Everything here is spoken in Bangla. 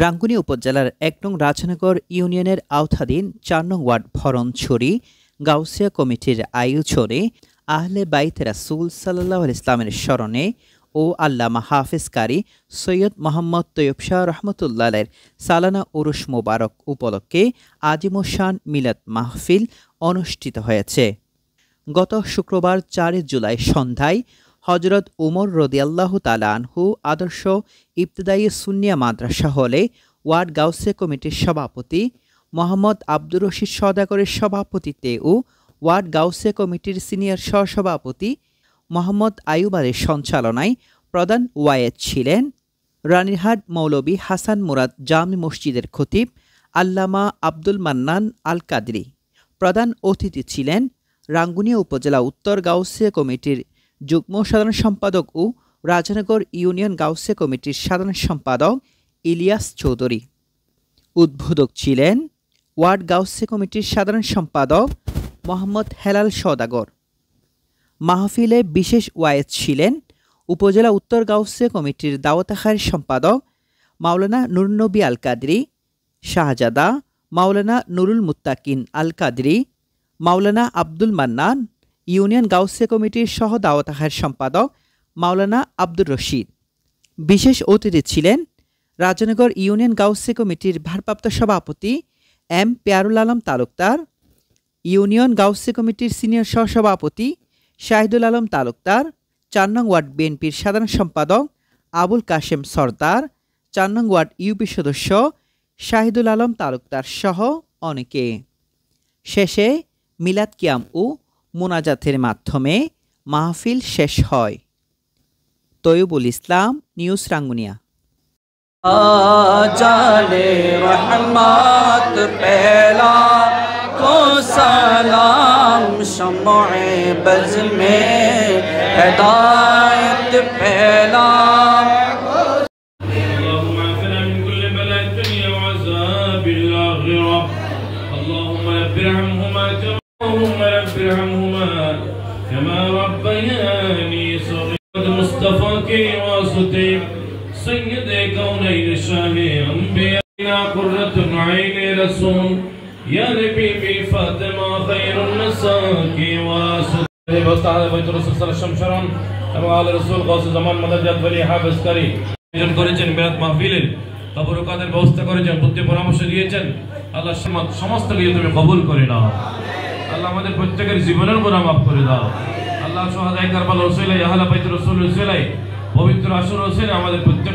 রাঙ্গুনিয়া উপজেলার ১ নং রাজনগর ইউনিয়নের আওতাধীন ৪ নং ওয়ার্ড ভরণছড়ি গাউসিয়া কমিটির আয়োজনে আহলে বাইত রাসূল সাল্লাল্লাহু আলাইহি ইসলামের স্মরণে ও আল্লামা হাফেজ কারি সৈয়দ মোহাম্মদ তৈয়ব শাহ রহমতুল্লাহ আলাইহির সালানা উরুস মোবারক উপলক্ষে আজিমুশান মিলাদ মাহফিল অনুষ্ঠিত হয়েছে। গত শুক্রবার ৪ জুলাই সন্ধ্যায় হযরত উমর রাদিয়াল্লাহু তাআলা আনহু আদর্শ ইবতেদায়ী সুন্নিয়া মাদ্রাসা হলে ওয়ার্ড গাউসিয়া কমিটির সভাপতি মোহাম্মদ আব্দুর রশিদ সওদাগরের সভাপতিত্বে ও ওয়ার্ড গাউসিয়া কমিটির সিনিয়র সহসভাপতি মোহাম্মদ আইয়ুব আলীর সঞ্চালনায় প্রধান ওয়ায়েজ ছিলেন রানীরহাট মৌলভী হাসান মুরাদ জামি মসজিদের খতিব আল্লামা আব্দুল মান্নান আল কাদরি। প্রধান অতিথি ছিলেন রাঙ্গুনিয়া উপজেলা উত্তর গাউসিয়া কমিটির যুগ্ম সাধারণ সম্পাদক ও রাজনগর ইউনিয়ন গাউসিয়া কমিটির সাধারণ সম্পাদক ইলিয়াস চৌধুরী। উদ্বোধক ছিলেন ওয়ার্ড গাউসিয়া কমিটির সাধারণ সম্পাদক মোহাম্মদ হেলাল সওদাগর। মাহফিলে বিশেষ ওয়ায়েজ ছিলেন উপজেলা উত্তর গাউসিয়া কমিটির দাওয়াত খায়ের সম্পাদক মাওলানা নুরুন নবী আল কাদরি, শাহজাদা মাওলানা নুরুল মুত্তাকিন আল কাদরি, মাওলানা আব্দুল মান্নান, ইউনিয়ন গাউসিয়া কমিটির সহ দাওয়াত খায়ের সম্পাদক মাওলানা আব্দুর রশিদ। বিশেষ অতিথি ছিলেন রাজনগর ইউনিয়ন গাউসিয়া কমিটির ভারপ্রাপ্ত সভাপতি এম পেয়ারুল আলম তালুকদার, ইউনিয়ন গাউসিয়া কমিটির সিনিয়র সহসভাপতি শাহিদুল আলম তালুকদার, ৪ নং ওয়ার্ড বিএনপির সাধারণ সম্পাদক আবুল কাশেম সরদার, ৪ নং ওয়ার্ড ইউপি সদস্য শাহিদুল আলম তালুকদার সহ অনেকে। শেষে মিলাদ কিয়াম ও মোনাজাতের মাধ্যমে মাহফিল শেষ হয়। তৈয়বুল ইসলাম, নিউজ রাঙ্গুনিয়া। जाने रहमत पहला को सलाम शम्मे बज़ में हिदायत पहला اللهم اعفنا من كل بلاء الدنيا وعذاب الآخرة اللهم رب ارحمهما كما ربياني صغيرا مصطفى के वास्ते سيد كونين شاه انبياء قرة عين رسول يا ربي فاطمة خير النساء واسطه وسط بيت الرسول صلى الله عليه وسلم এবং আল রাসূল গাউসুল জামান মাদাদ ওয়ালি হাফেজ কারি আয়োজন করেছেন মিলাদ মাহফিলের তবরুকাতের ব্যবস্থা করেছেন, বুদ্ধি পরামর্শ দিয়েছেন। আল্লাহ সমস্ত কিছু তুমি কবুল করে নাও। আল্লাহ আমাদের প্রত্যেকের জীবনের গুনাহ মাফ করে দাও। আল্লাহ সুহাদায়ে কারবালা ওসিলায় আহলে বাইত রাসূল ওসিলায় পবিত্র আসর ওসিলায় আমাদের প্রত্যেক